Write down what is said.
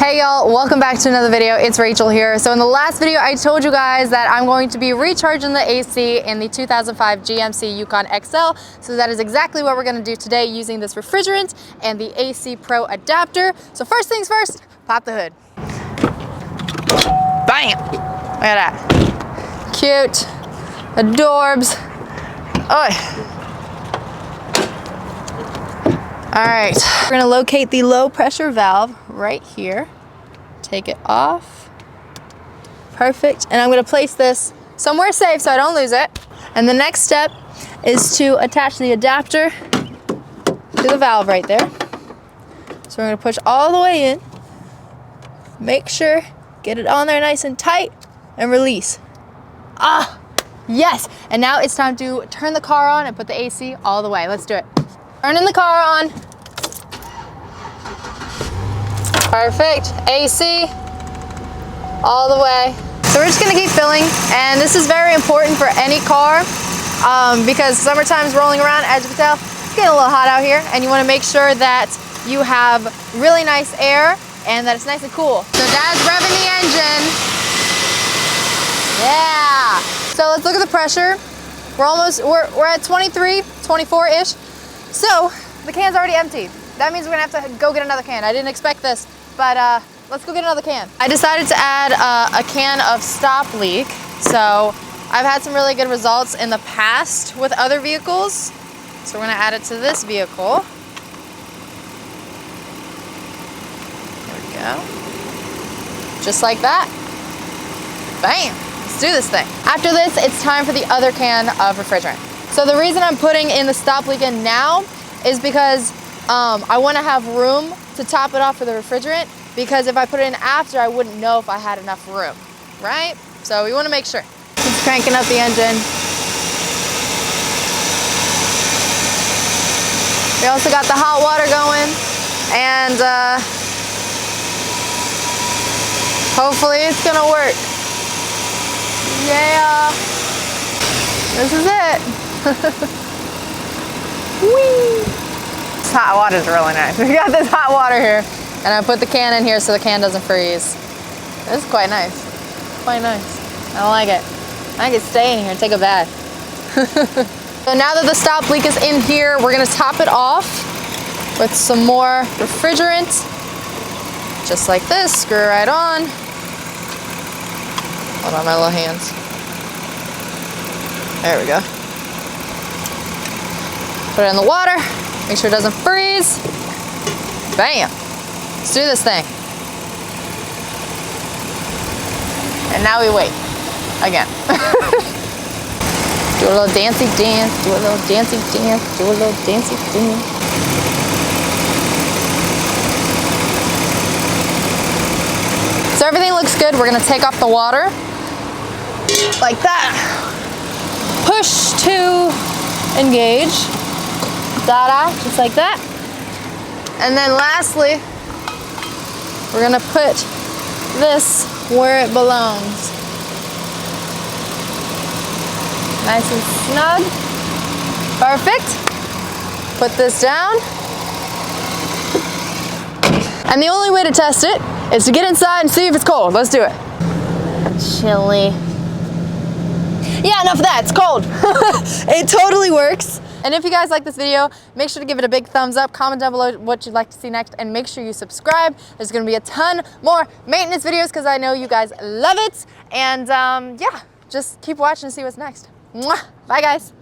Hey y'all, welcome back to another video. It's Rachel here. So in the last video, I told you guys that I'm going to be recharging the AC in the 2005 GMC Yukon XL. So that is exactly what we're going to do today using this refrigerant and the AC Pro adapter. So first things first, pop the hood. Bam! Look at that. Cute. Adorbs. Oi. All right, we're gonna locate the low pressure valve right here. Take it off. Perfect. And I'm gonna place this somewhere safe so I don't lose it. And the next step is to attach the adapter to the valve right there. So we're gonna push all the way in. Make sure, get it on there nice and tight and release. Ah, yes. And now it's time to turn the car on and put the AC all the way. Let's do it. Turning the car on. Perfect. AC all the way. So we're just gonna keep filling, and this is very important for any car because summertime's rolling around. As you can tell, it's getting a little hot out here, and you want to make sure that you have really nice air and that it's nice and cool. So Dad's revving the engine. Yeah. So let's look at the pressure. We're at 23, 24-ish. So the can's already empty. That means we're gonna have to go get another can. I didn't expect this, but let's go get another can. I decided to add a can of stop leak. So I've had some really good results in the past with other vehicles. So we're gonna add it to this vehicle. There we go. Just like that. Bam, let's do this thing. After this, it's time for the other can of refrigerant. So the reason I'm putting in the stop leak in now is because I want to have room to top it off for the refrigerant, because if I put it in after, I wouldn't know if I had enough room, right? So we want to make sure. Keep cranking up the engine. We also got the hot water going, and hopefully it's gonna work. Yeah, this is it. Whee! This hot water is really nice. We got this hot water here, and I put the can in here so the can doesn't freeze. This is quite nice. Quite nice. I like it. I could stay in here and take a bath. So now that the stop leak is in here, we're gonna top it off with some more refrigerant. Just like this, screw it right on. Hold on my little hands. There we go. Put it in the water, make sure it doesn't freeze. Bam. Let's do this thing. And now we wait. Again. Do a little dancey dance, do a little dancey dance, do a little dancey dance. So everything looks good. We're gonna take off the water. Like that. Push to engage. Da-da, just like that. And then lastly, we're gonna put this where it belongs. Nice and snug. Perfect. Put this down. And the only way to test it is to get inside and see if it's cold. Let's do it. Chilly. Yeah, enough of that, it's cold. It totally works. And if you guys like this video, make sure to give it a big thumbs up, comment down below what you'd like to see next, and make sure you subscribe. There's gonna be a ton more maintenance videos because I know you guys love it. And yeah, just keep watching and see what's next. Mwah! Bye guys.